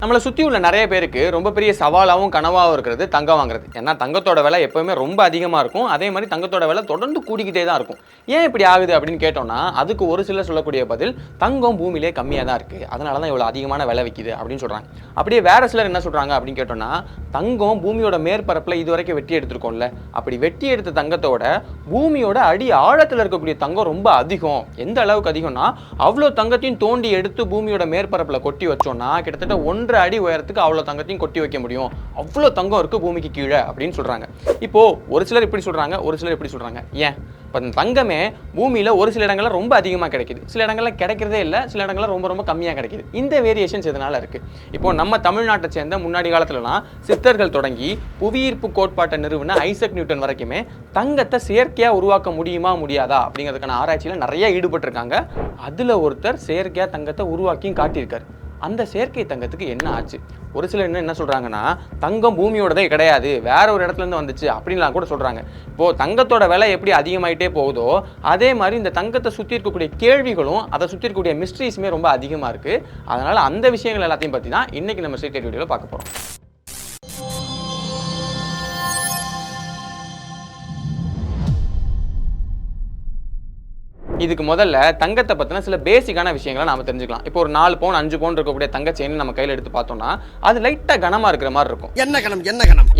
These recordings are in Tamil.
நம்மளை சுற்றி உள்ள நிறைய பேருக்கு ரொம்ப பெரிய சவாலாகவும் கனவாகவும் இருக்கிறது தங்கம் வாங்குறது. ஏன்னா தங்கத்தோட விலை எப்பவுமே ரொம்ப அதிகமாக இருக்கும். அதே மாதிரி தங்கத்தோட விலை தொடர்ந்து கூடிக்கிட்டே தான் இருக்கும். ஏன் இப்படி ஆகுது அப்படின்னு கேட்டோம்னா, அதுக்கு ஒரு சிலர் சொல்லக்கூடிய பதில் தங்கம் பூமியிலே கம்மியாக தான் இருக்குது, அதனால தான் இவ்வளோ அதிகமான விலை விற்கிது அப்படின்னு சொல்கிறாங்க. அப்படியே வேற சிலர் என்ன சொல்கிறாங்க அப்படின்னு கேட்டோம்னா, தங்கம் பூமியோட மேற்பரப்பில் இது வரைக்கும் வெட்டி எடுத்திருக்கோம்ல, அப்படி வெட்டி எடுத்த தங்கத்தோட பூமியோட அடி ஆழத்தில் இருக்கக்கூடிய தங்கம் ரொம்ப அதிகம். எந்த அளவுக்கு அதிகம்னா, அவ்வளோ தங்கத்தையும் தோண்டி எடுத்து பூமியோட மேற்பரப்பில் கொட்டி வச்சோம்னா கிட்டத்தட்ட 1.5 அடி உயரத்துக்கு அவ்வளோ தங்கத்தையும் கொட்டி வைக்க முடியும். அவ்வளோ தங்கம் இருக்கு பூமிக்கு கீழே அப்படின்னு சொல்றாங்க. இப்போ ஒரு சிலர் இப்படி சொல்றாங்க, ஒரு சிலர் இப்படி சொல்றாங்க. ஏன் இப்போ தங்கமே பூமியில் ஒரு சில இடங்கள்ல ரொம்ப அதிகமாக கிடைக்குது, சில இடங்கள்ல கிடைக்கிறதே இல்லை, சில இடங்கள்ல ரொம்ப ரொம்ப கம்மியாக கிடைக்குது. இந்த வேரியேஷன்ஸ் எதனால இருக்கு? இப்போ நம்ம தமிழ்நாட்டை சேர்ந்த முன்னாடி காலத்துலலாம் சித்தர்கள் தொடங்கி புவியீர்ப்பு கோட்பாட்டை நிறுவன ஐசக் நியூட்டன் வரைக்குமே தங்கத்தை செயற்கையாக உருவாக்க முடியுமா முடியாதா அப்படிங்கிறதுக்கான ஆராய்ச்சியில் நிறைய ஈடுபட்டிருக்காங்க. அதில் ஒருத்தர் செயற்கையாக தங்கத்தை உருவாக்கியும் காட்டியிருக்காரு. அந்த செயற்கை தங்கத்துக்கு என்ன ஆச்சு? ஒரு சிலர் என்ன சொல்றாங்கன்னா, தங்கம் பூமியோடதே கிடையாது, வேற ஒரு இடத்துல இருந்து வந்துச்சு அப்படின்லாம் கூட சொல்றாங்க. இப்போ தங்கத்தோட விலை எப்படி அதிகமாயிட்டே போகுதோ அதே மாதிரி இந்த தங்கத்தை சுற்றி இருக்கக்கூடிய கேள்விகளும் அதை சுற்றி இருக்கக்கூடிய மிஸ்ட்ரீஸுமே ரொம்ப அதிகமாக இருக்கு. அதனால அந்த விஷயங்கள் எல்லாத்தையும் பற்றி தான் இன்னைக்கு நம்ம ஸ்ட்ரீட் வீடியோவில் பார்க்க போறோம். இதுக்கு முதல்ல தங்கத்தை பற்றின சில பேசிக்கான விஷயங்களை நாம தெரிஞ்சுக்கலாம். இப்போ ஒரு 4 பவுன் 5 பவுன் இருக்கக்கூடிய தங்க செயின் நம்ம கையில் எடுத்து பார்த்தோம்னா அது லைட்டாக கனமாக இருக்கிற மாதிரி இருக்கும். என்ன கனம்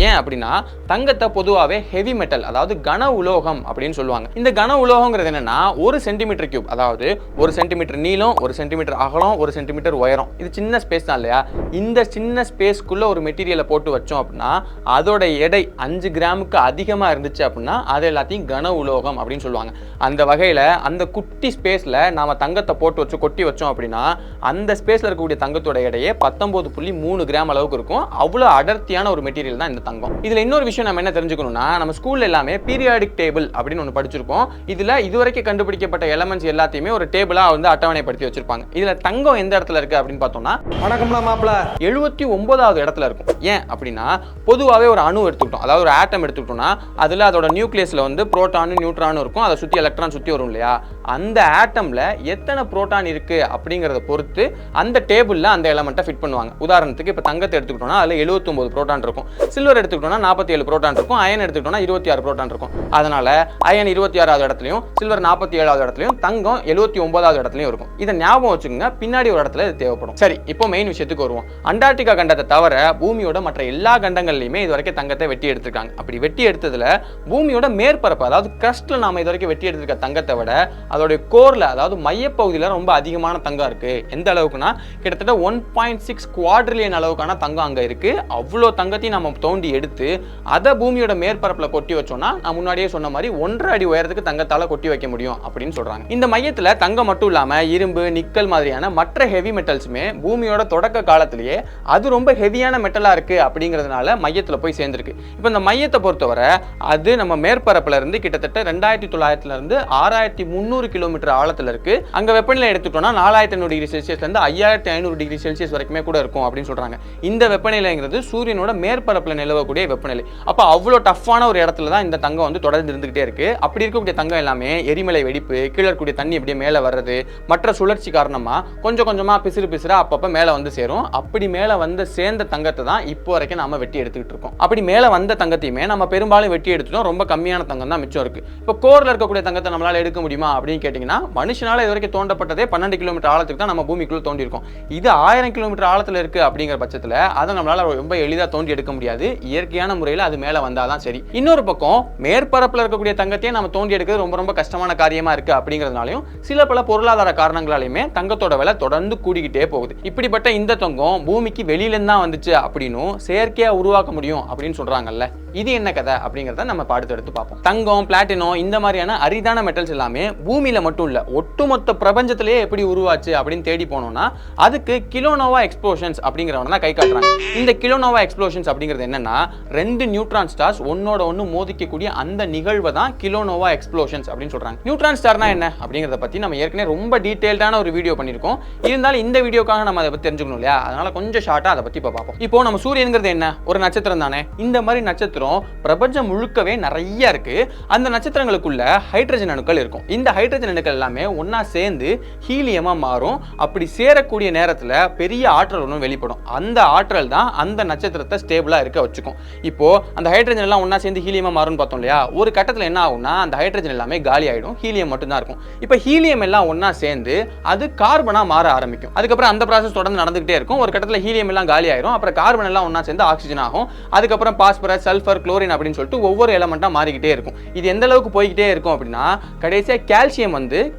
ஏன் அப்படின்னா, தங்கத்தை பொதுவாகவே ஹெவி மெட்டல், அதாவது கன உலோகம் அப்படின்னு சொல்லுவாங்க. இந்த கன உலோகங்கிறது என்னன்னா, 1 சென்டிமீட்டர் கியூப், அதாவது 1 சென்டிமீட்டர் நீளம், 1 சென்டிமீட்டர் அகலம், 1 சென்டிமீட்டர் உயரம். இது சின்ன ஸ்பேஸ் தான் இல்லையா? இந்த சின்ன ஸ்பேஸ்க்குள்ள ஒரு மெட்டீரியலை போட்டு வச்சோம் அப்படின்னா அதோட எடை 5 கிராமுக்கு அதிகமாக இருந்துச்சு அப்படின்னா அது எல்லாத்தையும் கன உலோகம் அப்படின்னு சொல்லுவாங்க. அந்த வகையில் அந்த குட்டி ஸ்பேஸ்ல நாம தங்கத்தை போட்டு வச்சு கொட்டி வச்சோம் அப்படின்னா அந்த ஸ்பேஸ்ல இருக்கக்கூடிய தங்கத்தோட எடையே 19.3 கிராம் அளவுக்கு இருக்கும். அவ்வளவு அடர்த்தியான ஒரு மெட்டீரியல் தான் இந்த தங்கம். இதுல இன்னொரு விஷயம் நம்ம என்ன தெரிஞ்சுக்கணும்னா, நம்ம ஸ்கூல்ல எல்லாமே பீரியாடிக் டேபிள் அப்படின்னு ஒன்று படிச்சிருப்போம். இதுல இதுவரைக்கும் கண்டுபிடிக்கப்பட்ட எலமெண்ட்ஸ் எல்லாத்தையுமே ஒரு டேபிளா வந்து அட்டவணைப்படுத்தி வச்சிருப்பாங்க. இதுல தங்கம் எந்த இடத்துல இருக்கு அப்படின்னு பார்த்தோம்னா, வணக்கம்லாம் மாப்ள, 79வது இடத்துல இருக்கும். ஏன் அப்படின்னா, பொதுவாகவே ஒரு அணு எடுத்துக்கிட்டோம், அதாவது ஒரு ஆட்டம் எடுத்துக்கிட்டோம்னா அதுல அதோட நியூக்ளியஸ்ல வந்து புரோட்டானும் நியூட்ரானும் இருக்கும். அதை சுற்றி எலக்ட்ரான் சுற்றி வரும் இல்லையா? அந்த ஆட்டம்ல எத்தனை புரோட்டான் இருக்கு அப்படிங்கறத பொறுத்து அந்த டேபிள்ல அந்த எலிமெண்ட்டை ஃபிட் பண்ணுவாங்க. உதாரணத்துக்கு இப்ப தங்கத்தை எடுத்துக்கிட்டோம்னா அதுல 79 புரோட்டான் இருக்கும், சில்வர் எடுத்துக்கிட்டோம்னா 47 புரோட்டான் இருக்கும், அயன் எடுத்துக்கிட்டோம்னா 26 புரோட்டான் இருக்கும். அதனால அயன் 26வது இடத்துலயும் சில்வர் 47வது இடத்துலயும் தங்கம் 79வது இடத்துலயும் இருக்கும். இதை ஞாபகம் வச்சுக்கோங்க, பின்னாடி ஒரு இடத்துல இது தேவைப்படும். சரி, இப்போ மெயின் விஷயத்துக்கு வருவோம். அண்டார்டிகா கண்டத்தை தவிர பூமியோட மற்ற எல்லா கண்டங்கள்லயுமே இது வரைக்கும் தங்கத்தை வெட்டி எடுத்திருக்காங்க. அப்படி வெட்டி எடுத்ததுல பூமியோட மேற்பரப்பு, அதாவது கிரஸ்ட்ல நாம இது வரைக்கும் வெட்டி எடுத்திருக்க தங்கத்தை விட அதோட கோர்ல, அதாவது மையப்பகுதியில் ரொம்ப அதிகமான தங்கம் இருக்கு. எந்த அளவுக்குன்னா கிட்டத்தட்ட 1.6 குவாட்ரிலியன் அளவுக்கான தங்கம் அங்க இருக்கு. அவ்வளோ தங்கத்தையும் நம்ம தோண்டி எடுத்து அதை பூமியோட மேற்பரப்புல கொட்டி வச்சோம்னா நான் முன்னாடியே சொன்ன மாதிரி 1.5 அடி உயரத்துக்கு தங்கத்தால கொட்டி வைக்க முடியும் அப்படின்னு சொல்றாங்க. இந்த மையத்துல தங்கம் மட்டும் இல்லாம இரும்பு, நிக்கல் மாதிரியான மற்ற ஹெவி மெட்டல்ஸுமே பூமியோட தொடக்க காலத்திலேயே அது ரொம்ப ஹெவியான மெட்டலா இருக்கு அப்படிங்கிறதுனால மையத்துல போய் சேர்ந்திருக்கு. இப்போ இந்த மையத்தை பொறுத்தவரை அது நம்ம மேற்பரப்புல இருந்து கிட்டத்தட்ட 2900 இருந்து 6300 கிலோமீட்டர் ஆழத்துல இருக்கு. அங்க வெப்பநிலை எடுத்துட்டோம்னா 4500 டிகிரி செல்சியஸ்ல இருந்து 5500 டிகிரி செல்சியஸ் வரைக்குமே கூட இருக்கும் அப்படின்னு சொல்றாங்க. இந்த வெப்பநிலைங்கிறது சூரியனோட மேற்பரப்புல நிலவக்கூடிய வெப்பநிலை. அப்ப அவ்வளவு டஃப்பான ஒரு இடத்துல தான் இந்த தங்கம் வந்து தொடர்ந்து இருந்துகிட்டே இருக்கு. அப்படி இருக்கக்கூடிய தங்கம் எல்லாமே எரிமலை வெடிப்பு, கீழே இருக்கக்கூடிய தண்ணி அப்படியே மேல வர்றது, மற்ற சுழற்சி காரணமா கொஞ்சம் கொஞ்சமா பிசுறு அப்பப்ப மேல வந்து சேரும். அப்படி மேல வந்து சேர்ந்த தங்கத்தை தான் இப்போ வரைக்கும் நாம வெட்டி எடுத்துக்கிட்டு இருக்கோம். அப்படி மேல வந்த தங்கத்தையுமே நம்ம பெரும்பாலும் வெட்டி எடுத்துட்டோம், ரொம்ப கம்மியான தங்கம் தான் மிச்சம் இருக்கு. இப்போ கோர்ல இருக்கக்கூடிய தங்கத்தை நம்மளால எடுக்க முடியுமா அப்படின்னு கேட்டீங்கன்னா, மனுஷனால இது வரைக்கும் தோண்டப்பட்டதே 12 கிலோமீட்டர் ஆழத்துக்கு தான் நம்ம பூமிக்குள்ள தோண்டி இருக்கோம். இது 1000 கிலோமீட்டர் ஆழத்துல இருக்கு அப்படிங்கிற பட்சத்துல அதை நம்மளால ரொம்ப எளிதா தோண்டி எடுக்க முடியாது. இயற்கையான முறையில் அது மேல வந்தாதான் சரி. இன்னொரு பக்கம் மேற்பரப்புல இருக்கக்கூடிய தங்கத்தையே நம்ம தோண்டி எடுக்கிறது ரொம்ப ரொம்ப கஷ்டமான காரியமா இருக்கு அப்படிங்கிறதுனாலையும் சில பல பொருளாதார காரணங்களாலையுமே தங்கத்தோட விலை தொடர்ந்து கூடிக்கிட்டே போகுது. இப்படிப்பட்ட இந்த தங்கம் பூமிக்கு வெளியில இருந்தா வந்துச்சு அப்படின்னும் செயற்கையா உருவாக்க முடியும் அப்படின்னு சொல்றாங்கல்ல, இது என்ன கதை அப்படிங்கிறத நம்ம அடுத்து பார்ப்போம். தங்கம், பிளாட்டினம் இந்த மாதிரியான அரிதான மெட்டல்ஸ் எல்லாமே பூமியில மட்டும் இல்ல, ஒட்டுமொத்த பிரபஞ்சத்திலேயே எப்படி உருவாச்சு அப்படின்னு தேடி போனோம்னா அதுக்கு கிலோனோவா எக்ஸ்ப்ளோஷன்ஸ் அப்படிங்கிறவன தான் கை காட்டுறாங்க. இந்த கிலோனோவா எக்ஸ்ப்ளோஷன்ஸ் அப்படிங்கிறது என்னன்னா, 2 நியூட்ரான் ஸ்டார்ஸ் ஒன்னோட ஒன்னு மோதிக்கக்கூடிய அந்த நிகழ்வை தான் கிலோனோவா எக்ஸ்ப்ளோஷன்ஸ் அப்படின்னு சொல்றாங்க. நியூட்ரான் ஸ்டார்னா என்ன அப்படிங்கிறத பத்தி நம்ம ஏற்கனவே ரொம்ப டீடைல்டான ஒரு வீடியோ பண்ணிருக்கோம். இருந்தாலும் இந்த வீடியோக்காக நம்ம அதை பத்தி தெரிஞ்சுக்கணும் இல்லையா? அதனால கொஞ்சம் ஷார்ட்டா அதை பத்தி பார்ப்போம். இப்போ நம்ம சூரியன்கிறது என்ன? ஒரு நட்சத்திரம் தானே. இந்த மாதிரி நட்சத்திரம் நட்சத்திரம் பிரபஞ்சம் முழுக்கவே நிறைய இருக்கு. அந்த நட்சத்திரங்களுக்குள்ள ஹைட்ரஜன் அணுக்கள் இருக்கும். இந்த ஹைட்ரஜன் அணுக்கள் எல்லாமே ஒன்னா சேர்ந்து ஹீலியமா மாறும். அப்படி சேரக்கூடிய நேரத்துல பெரிய ஆற்றல் ஒன்று வெளிப்படும். அந்த ஆற்றல் தான் அந்த நட்சத்திரத்தை ஸ்டேபிளா இருக்க வச்சுக்கும். இப்போ அந்த ஹைட்ரஜன் எல்லாம் ஒன்னா சேர்ந்து ஹீலியமா மாறும்னு பார்த்தோம் இல்லையா? ஒரு கட்டத்துல என்ன ஆகும்னா அந்த ஹைட்ரஜன் எல்லாமே காலி ஆயிடும், ஹீலியம் மட்டும் தான் இருக்கும். இப்போ ஹீலியம் எல்லாம் ஒன்னா சேர்ந்து அது கார்பனா மாற ஆரம்பிக்கும். அதுக்கப்புறம் அந்த ப்ராசஸ் தொடர்ந்து நடந்துகிட்டே இருக்கும். ஒரு கட்டத்துல ஹீலியம் எல்லாம் காலி ஆயிடும். அப்புறம் கார்பன் எல்லாம் ஒன்னா சேர்ந்து ஆக்சிஜன் ஆகும். அதுக்கப்புறம் பாஸ்பரஸ், சல்ஃபர், குளோரின் அப்படின்னு சொல்லிட்டு ஒவ்வொரு எலமெண்டா மாறிக்கிட்டே இருக்கும். இது எந்த அளவுக்கு போய்கிட்டே இருக்கும் அப்படின்னா கடைசியா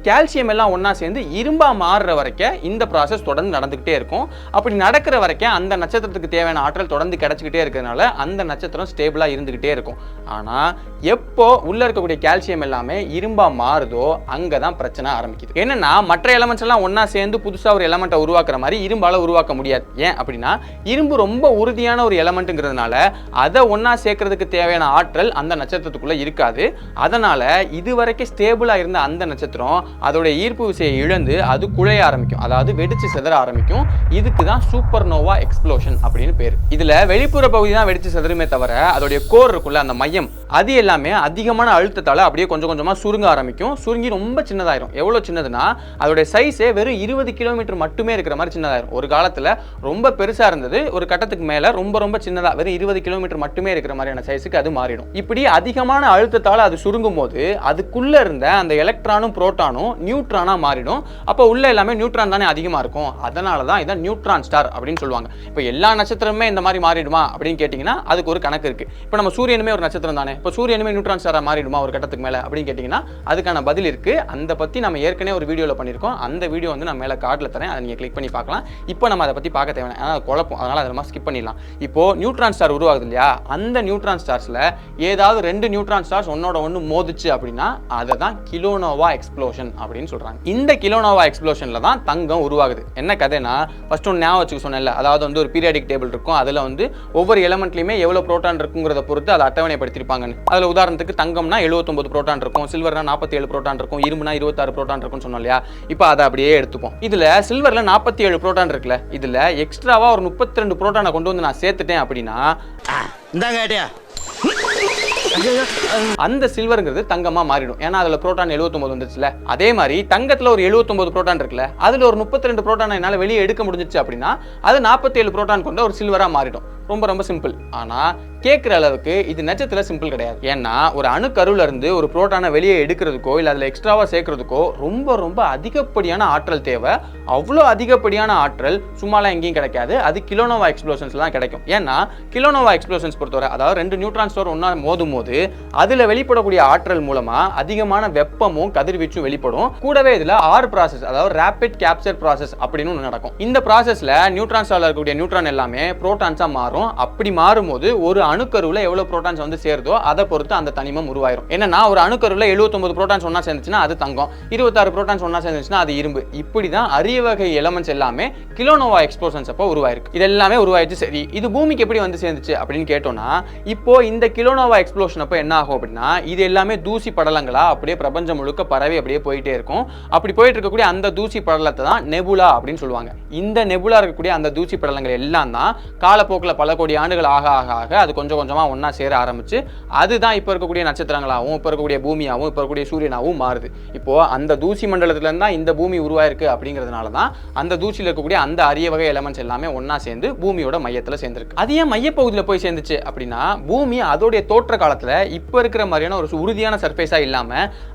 கால்சியம் எல்லாம் ஒன்னா சேர்ந்து இரும்பா மாறுற வரைக்கும் இந்த ப்ராசஸ் தொடர்ந்து நடந்துகிட்டே இருக்கும். அப்படி நடக்கிற வரைக்கும் அந்த நட்சத்திரத்துக்கு தேவையான ஆற்றல் தொடர்ந்து கிடைச்சிக்கிட்டே இருக்கிறதுனால அந்த நட்சத்திரம் ஸ்டேபிளா இருந்துகிட்டே இருக்கும். ஆனா எப்போ உள்ள இருக்கக்கூடிய கால்சியம் எல்லாமே இரும்பா மாறுதோ அங்கதான் பிரச்சனை ஆரம்பிக்குது. என்னன்னா மற்ற எலமெண்ட்ஸ் எல்லாம் ஒன்னா சேர்ந்து புதுசா ஒரு எலமெண்ட்டை உருவாக்குற மாதிரி இரும்பால உருவாக்க முடியாது. ஏன் அப்படின்னா இரும்பு ரொம்ப உறுதியான ஒரு எலமெண்ட்ங்கிறதுனால அதை ஒன்னா சேர்க்கறதுக்கு தேவையான ஆற்றல் அந்த நட்சத்திரத்துக்குள்ள இருக்காது. அதனால இதுவரைக்கும் ஸ்டேபிளா இருந்த அந்த நட்சத்திரம் அதோட ஈர்ப்பு விசையை இழந்து அது குழைய ஆரம்பிக்கும், அதாவது வெடிச்சு சிதற ஆரம்பிக்கும். இதுக்கு தான் சூப்பர் நோவா எக்ஸ்ப்ளோஷன் அப்படின்னு பேர். இதுல வெளிப்புற பகுதி தான் வெடிச்சு சிதறுமே தவிர அதோடைய கோர் இருக்குள்ள அந்த மையம் அது எல்லாமே அதிகமான அழுத்தத்தால அப்படியே கொஞ்சம் கொஞ்சமா சுருங்க ஆரம்பிக்கும். சுருங்கி ரொம்ப சின்னதாயிரும். எவ்வளவு சின்னதுன்னா அதோட சைஸே வெறும் 20 கிலோமீட்டர் மட்டுமே இருக்கிற மாதிரி சின்னதாயிரும். ஒரு காலத்துல ரொம்ப பெருசா இருந்தது, ஒரு கட்டத்துக்கு மேல ரொம்ப ரொம்ப சின்னதா வெறும் 20 கிலோமீட்டர் மட்டுமே இருக்கிற மாதிரியான சைஸுக்கு அது மாறிடும். இப்படி அதிகமான அழுத்தத்தால அது சுருங்கும் போது அதுக்குள்ள இருந்த அந்த எலக்ட்ரானும் புரோட்டானும் நியூட்ரானா மாறிடும். அப்போ உள்ள எல்லாமே நியூட்ரான் தானே அதிகமா இருக்கும். அதனாலதான் இதை நியூட்ரான் ஸ்டார் அப்படின்னு சொல்லுவாங்க. இப்போ எல்லா நட்சத்திரமே இந்த மாதிரி மாறிடுமா அப்படின்னு கேட்டீங்கன்னா அதுக்கு ஒரு கணக்கு இருக்கு. இப்போ நம்ம சூரியனுமே ஒரு நட்சத்திரம் தானே, இப்போ சூரியனுமே நியூட்ரான் ஸ்டாரா மாறிடுமா ஒரு கட்டத்துக்கு மேல அப்படின்னு கேட்டீங்கன்னா அதுக்கான பதில் இருக்கு. அந்த பத்தி நம்ம ஏற்கனவே ஒரு வீடியோல பண்ணிருக்கோம். அந்த வீடியோ வந்து நான் மேல கார்ட்ல தரேன், அதை நீங்க கிளிக் பண்ணி பார்க்கலாம். இப்போ நம்ம அதை பத்தி பார்க்க தேவை, ஏன்னா குழப்பம், அதனால அதை நம்ம ஸ்கிப் பண்ணிடலாம். இப்போ நியூட்ரான் ஸ்டார் உருவாகுது இல்லையா, அந்த நியூட்ரான் ஸ்டார்ஸ்ல ஏதாவது 2 நியூட்ரான் ஸ்டார்ஸ் ஒன்னோட ஒன்று மோதிச்சு அப்படின்னா அதை தான் கிலோனோவா எக்ஸ்ப்ளோஷன் அப்படின்னு சொல்றாங்க. இந்த கிலோனோவா எக்ஸ்ப்ளோஷன்ல தான் தங்கம் உருவாகுது. என்ன கதைனா ஃபர்ஸ்ட் ஒன்று ஞாபகம் வச்சுக்க சொன்னேன்ல, அதாவது வந்து ஒரு பீரியாடிக் டேபிள் இருக்கும். அதுல வந்து ஒவ்வொரு எலமெண்ட்லயுமே எவ்வளவு புரோட்டான் இருக்குங்கிறத பொறுத்து அதை அட்டவணைப்படுத்திருப்பாங்கன்னு. அதுல உதாரணத்துக்கு தங்கம்னா 79 புரோட்டான் இருக்கும், சில்வர்னா 47 புரோட்டான் இருக்கும், இரும்புனா 26 புரோட்டான் இருக்கும்னு சொன்னோம் இல்லையா. இப்போ அதை அப்படியே எடுத்துப்போம். இதுல சில்வர்ல 47 புரோட்டான் இருக்குல்ல, இதுல எக்ஸ்ட்ராவா ஒரு 32 புரோட்டானை கொண்டு வந்து நான் சேர்த்துட்டேன் அப்படின்னா அந்த சில்வர்ங்கிறது தங்கமா மாறிடும். ஏன்னா அதுல புரோட்டான் 79 வந்துச்சுல. அதே மாதிரி தங்கத்துல ஒரு 79 புரோட்டான் இருக்குல்ல, அதுல ஒரு 32 புரோட்டானை என்னால வெளியே எடுக்க முடிஞ்சிச்சு அப்படின்னா அது 47 புரோட்டான் கொண்ட ஒரு சில்வரா மாறிடும். ரொம்ப ரொம்ப சிம்பிள். ஆனா கேட்குற அளவுக்கு இது நட்சத்திரம் சிம்பிள் கிடையாது. ஏன்னா ஒரு அணுக்கருல இருந்து ஒரு புரோட்டானை வெளியே எடுக்கிறதுக்கோ இல்லை அதில் எக்ஸ்ட்ராவா சேர்க்கறதுக்கோ ரொம்ப ரொம்ப அதிகப்படியான ஆற்றல் தேவை. அவ்வளோ அதிகப்படியான ஆற்றல் சும்மாலாம் எங்கேயும் கிடைக்காது. அது கிலோனோவா எக்ஸ்ப்ளோஷன்ஸ்ல தான் கிடைக்கும். ஏன்னா கிலோனோவா எக்ஸ்ப்ளோஷன்ஸ் பொறுத்தவரை, அதாவது 2 நியூட்ரான் ஸ்டார் ஒன்னா மோதும் போது அதுல வெளிப்படக்கூடிய ஆற்றல் மூலமா அதிகமான வெப்பமும் கதிர்வீச்சும் வெளிப்படும். கூடவே இதுல ஆர் ப்ராசஸ், அதாவது ரேபிட் கேப்சர் ப்ராசஸ் அப்படின்னு ஒன்று நடக்கும். இந்த ப்ராசஸ்ல நியூட்ரான் ஸ்டார்ல இருக்கக்கூடிய நியூட்ரான் எல்லாமே புரோட்டான்ஸா மாறும். அப்படி மாறும்போது ஒரு அணுக்கருவுல எவ்வளவு புரோட்டான்ஸ் வந்து சேருதோ அதை பொறுத்து அந்த தனிமம் உருவாயிரும். என்னன்னா ஒரு அணுக்கருவுல 79 புரோட்டான்ஸ் ஒன்னா சேர்ந்துச்சுன்னா அது தங்கம், 26 புரோட்டான்ஸ் ஒன்னா சேர்ந்துச்சுன்னா அது இரும்பு. இப்படிதான் அரிய வகை எலமெண்ட்ஸ் எல்லாமே கிலோனோவா எக்ஸ்ப்ளோஷன்ஸ் அப்போ உருவாயிருக்கு. இது எல்லாமே உருவாயிடுச்சு. சரி, இது பூமிக்கு எப்படி வந்து சேர்ந்துச்சு அப்படின்னு கேட்டோம்னா, இப்போ இந்த கிலோனோவா எக்ஸ்ப்ளோஷன் அப்போ என்ன ஆகும் அப்படின்னா இது எல்லாமே தூசி படலங்களா அப்படியே பிரபஞ்சம் முழுக்க பரவி அப்படியே போயிட்டே இருக்கும். அப்படி போயிட்டு இருக்கக்கூடிய அந்த தூசி படலத்தை தான் நெபுலா அப்படின்னு சொல்லுவாங்க. இந்த நெபுலா இருக்கக்கூடிய அந்த தூசி படலங்கள் எல்லாம் தான் காலப்போக்கில் பல கோடி ஆண்டுகள் ஆக ஆக ஆக அது கொஞ்சம் கொஞ்சமா ஒன்னா சேர ஆரம்பிச்சு அதுதான் இப்ப இருக்கக்கூடிய நட்சத்திரங்களாகவும் இப்ப இருக்கக்கூடிய பூமியாகவும் இப்ப இருக்கக்கூடிய சூரியனாகவும் மாறுது. இப்போ அந்த தூசி மண்டலத்துல இருந்தா இந்த பூமி உருவாயிருக்கு அப்படிங்கிறதுனால தான் அந்த தூசியில் இருக்கக்கூடிய அந்த அரிய வகை எலமெண்ட்ஸ் எல்லாமே ஒன்னா சேர்ந்து பூமியோட மையத்துல சேர்ந்துருக்கு. அது ஏன் மையப்பகுதியில் போய் சேர்ந்துச்சு அப்படின்னா பூமி அதோடைய தோற்ற காலத்துல இப்ப இருக்கிற மாதிரியான ஒரு உறுதியான சர்ஃபேஸா இல்லாம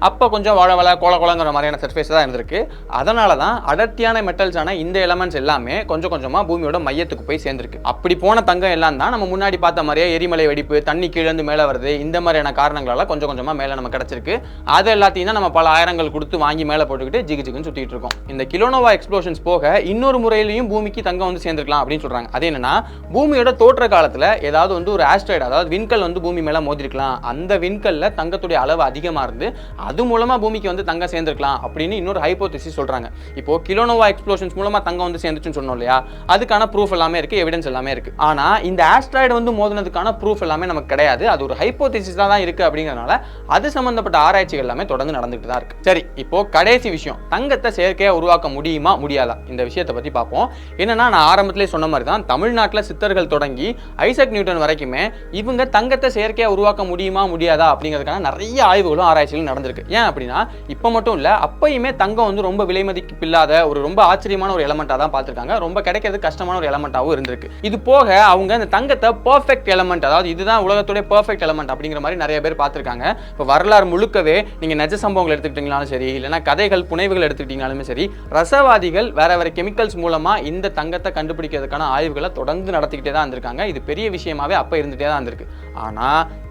அப்ப கொஞ்சம் வளவள கோலங்கிற மாதிரியான சர்ஃபேஸ் தான் இருந்திருக்கு. அதனாலதான் அடர்த்தியான மெட்டல்ஸான இந்த எலமெண்ட்ஸ் எல்லாமே கொஞ்சம் கொஞ்சமா பூமியோட மையத்துக்கு போய் சேர்ந்திருக்கு. அப்படி போன தங்கம் எல்லாம் தான் நம்ம முன்னாடி பார்த்த மாதிரியே எரிமலை வெடிப்பு, தண்ணி கீழே மேலே வருது, இந்த மாதிரியான காரணங்களால கொஞ்சம் கொஞ்சமா மேலே நம்ம கிடைச்சிருக்கு. அது எல்லாத்தையும் தான் நம்ம பல ஆயிரங்கள் கொடுத்து வாங்கி மேலே போட்டுக்கிட்டு ஜிகுன்னு சுத்திட்டு இருக்கோம். இந்த கிலோனோவா எக்ஸ்ப்ளோஷன்ஸ் போக இன்னொரு முறையிலையும் பூமிக்கு தங்கம் வந்து சேர்ந்துருக்கலாம் அப்படின்னு சொல்றாங்க. அது என்னன்னா பூமியோட தோற்ற காலத்துல ஏதாவது வந்து ஒரு ஆஸ்ட்ராய்டு, அதாவது விண்கல் வந்து பூமி மேல மோதிருக்கலாம். அந்த விண்கல்ல தங்கத்துடைய அளவு அதிகமா இருந்து அது மூலமா பூமிக்கு வந்து தங்கம் சேர்ந்துருக்கலாம் அப்படின்னு இன்னொரு ஹைபோதசிஸ் சொல்றாங்க. இப்போ கிலோனோவா எக்ஸ்ப்ளோஷன்ஸ் மூலமா தங்கம் வந்து சேர்ந்துச்சுன்னு சொன்னோம் இல்லையா, அதுக்கான ப்ரூஃப் எல்லாமே இருக்கு, எவிடன்ஸ் எல்லாமே இருக்கு. ஆனா இந்த ஆஸ்ட்ராய்டு வந்து மோதினதுக்கான அதுக்கான ப்ரூஃப் எல்லாமே நமக்கு கிடையாது. அது ஒரு ஹைப்போதீசிஸ் தான் இருக்கு அப்படிங்கறனால அது சம்பந்தப்பட்ட ஆராய்ச்சிகள் எல்லாமே தொடர்ந்து நடந்துட்டு தான் இருக்கு. சரி, இப்போ கடைசி விஷயம், தங்கத்தை செயற்கையா உருவாக்க முடியுமா முடியாதா இந்த விஷயத்தை பத்தி பார்ப்போம். என்னன்னா, நான் ஆரம்பத்திலே சொன்ன மாதிரி தான் தமிழ்நாட்டில் சித்தர்கள் தொடங்கி ஐசக் நியூட்டன் வரைக்குமே இவங்க தங்கத்தை செயற்கையா உருவாக்க முடியுமா முடியாதா அப்படிங்கிறதுக்கான நிறைய ஆய்வுகளும் ஆராய்ச்சிகளும் நடந்திருக்கு. ஏன் அப்படின்னா, இப்போ மட்டும் இல்ல, அப்பயுமே தங்கம் வந்து ரொம்ப விலை மதிப்பில்லாத ஒரு ரொம்ப ஆச்சரியமான ஒரு எலமெண்டா தான் பார்த்திருக்காங்க. ரொம்ப கிடைக்கிறது கஷ்டமான ஒரு எலமெண்டாவும் இருந்திருக்கு. இது போக அவங்க இந்த தங்கத்தை பெர்ஃபெக்ட் எலமெண்ட், அதாவது இதுதான் உலகத்தோட பெர்ஃபெக்ட் எலமெண்ட் அப்படிங்கிற மாதிரி நிறைய பேர் பார்த்திருக்காங்க. இப்போ வரலாறு முழுக்கவே நீங்க நிஜ சம்பவங்கள் எடுத்துக்கிட்டீங்கனாலும் சரி, இல்லைன்னா கதைகள் புனைவுகள் எடுத்துக்கிட்டீங்கனாலுமே சரி, ரசவாதிகள் வேற வேற கெமிக்கல்ஸ் மூலமா இந்த தங்கத்தை கண்டுபிடிக்கிறதுக்கான ஆய்வுகளை தொடர்ந்து நடத்திக்கிட்டே தான் இருந்திருக்காங்க. இது பெரிய விஷயமாவே அப்ப இருந்துட்டே தான் இருந்திருக்கு. ஆனா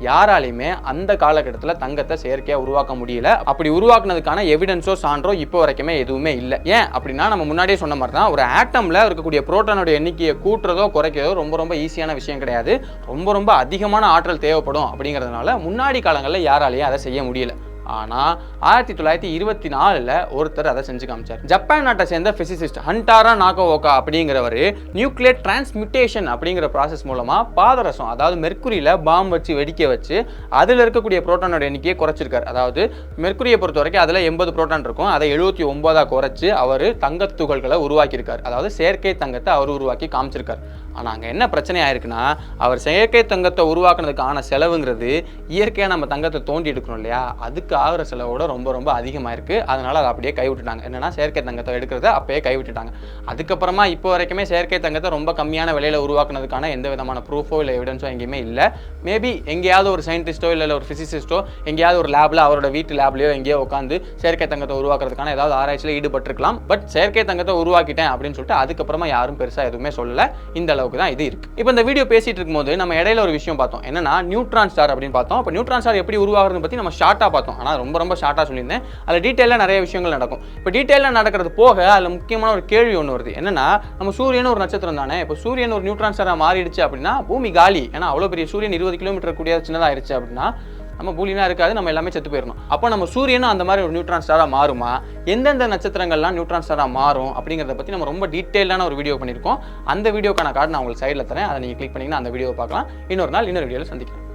யாராலையுமே அந்த காலகட்டத்தில் தங்கத்தை செயற்கையா உருவாக்க முடியல. அப்படி உருவாக்குனதுக்கான எவிடன்ஸோ சான்றோ இப்போ வரைக்குமே எதுவுமே இல்லை. ஏன் அப்படின்னா, நம்ம முன்னாடியே சொன்ன மாதிரி தான், ஒரு ஆட்டம்ல இருக்கக்கூடிய புரோட்டானோட எண்ணிக்கையை கூட்டுறதோ குறைக்கிறதோ ரொம்ப ரொம்ப ஈஸியான விஷயம் கிடையாது. ரொம்ப ரொம்ப அதிகமான ஆற்றல் தேவைப்படும். அப்படிங்கிறதுனால முன்னாடி காலங்களில் யாராலையும் அதை செய்ய முடியல. ஆனா 1924 ஒருத்தர் அதை செஞ்சு காமிச்சார். ஜப்பான் நாட்டை சேர்ந்த பிசிசிஸ்ட் ஹண்டாரா நாகோவோகா அப்படிங்கிறவர் நியூக்ளியர் டிரான்ஸ்மிட்டேஷன் அப்படிங்கிற ப்ராசஸ் மூலமா பாதரசம், அதாவது மெர்க்குரியில பாம் வச்சு வெடிக்க வச்சு அதில் இருக்கக்கூடிய புரோட்டானோட எண்ணிக்கையை குறைச்சிருக்காரு. அதாவது மெர்க்குரியை பொறுத்த வரைக்கும் அதில் 80 புரோட்டான் இருக்கும், அதை 79 குறைச்சு அவர் தங்கத்துகள்களை உருவாக்கியிருக்காரு. அதாவது செயற்கை தங்கத்தை அவர் உருவாக்கி காமிச்சிருக்காரு. ஆனால் அங்கே என்ன பிரச்சனை ஆயிருக்குன்னா, அவர் செயற்கை தங்கத்தை உருவாக்குனதுக்கான செலவுங்கிறது இயற்கையாக நம்ம தங்கத்தை தோண்டி எடுக்கணும் இல்லையா, அதுக்கு ஆகிற செலவோட ரொம்ப ரொம்ப அதிகமாக இருக்குது. அதனால் அதை அப்படியே கைவிட்டுட்டாங்க. என்னென்னா, செயற்கை தங்கத்தை எடுக்கிறத அப்பயே கைவிட்டுட்டாங்க. அதுக்கப்புறமா இப்போ வரைக்குமே செயற்கை தங்கத்தை ரொம்ப கம்மியான விலையில் உருவாக்குனதுக்கான எந்த விதமான ப்ரூஃபோ இல்லை எவிடன்ஸோ எங்கேயுமே இல்லை. மேபி எங்கேயாவது ஒரு சயின்டிஸ்ட்டோ இல்லை ஒரு ஃபிசிசிஸ்ட்டோ எங்கேயாவது ஒரு லேபில் அவரோட வீட்டு லேப்லையோ எங்கேயோ உட்காந்து செயற்கை தங்கத்தை உருவாக்குறதுக்கான ஏதாவது ஆராய்ச்சியில் ஈடுபட்டிருக்கலாம். பட் செயற்கை தங்கத்தை உருவாக்கிட்டேன் அப்படின்னு சொல்லிட்டு அதுக்கப்புறமா யாரும் பெருசாக எதுவுமே சொல்லலை. இந்த அளவுக்கு தான் இது இருக்கு. இப்போ இந்த வீடியோ பேசிட்டு இருக்கும்போது நம்ம இடையில ஒரு விஷயம் பார்த்தோம். என்னன்னா, நியூட்ரான் ஸ்டார் அப்படின்னு பார்த்தோம். அப்போ நியூட்ரான் ஸ்டார் எப்படி உருவாகுறதுன்னு பற்றி நம்ம ஷார்ட்டாக பார்த்தோம். ஆனால் ரொம்ப ரொம்ப ஷார்ட்டாக சொல்லியிருந்தேன். அதில் டீட்டெயிலாக நிறைய விஷயங்கள் நடக்கும். இப்போ டீட்டெயிலாக நடக்கிறது போக அதில் முக்கியமான ஒரு கேள்வி ஒன்று வருது. என்னன்னா, நம்ம சூரியன் ஒரு நட்சத்திரம் தானே, இப்போ சூரியன் ஒரு நியூட்ரான் ஸ்டாராக மாறிடுச்சு அப்படின்னா பூமி காலி. ஏன்னா அவ்வளோ பெரிய சூரியன் 20 கிலோமீட்டர் கூடிய சின்னதாக ஆயிடுச்சு அப்படின்னா நம்ம பூமிலாம் இருக்காது, நம்ம எல்லாமே செத்து போயிடணும். அப்போ நம்ம சூரியனும் அந்த மாதிரி ஒரு நியூட்ரான் ஸ்டாராக மாறுமா, எந்தெந்த நட்சத்திரங்கள்லாம் நியூட்ரான் ஸ்டாராக மாறும் அப்படிங்கிறத பற்றி நம்ம ரொம்ப டீட்டெயிலான ஒரு வீடியோ பண்ணியிருக்கோம். அந்த வீடியோக்கான கார்டு நான் உங்களுக்கு சைடில் தரேன். அதை நீங்கள் கிளிக் பண்ணிங்கன்னா அந்த வீடியோவை பார்க்கலாம். இன்னொரு நாள் இன்னொரு வீடியோவில் சந்திக்கிறேன்.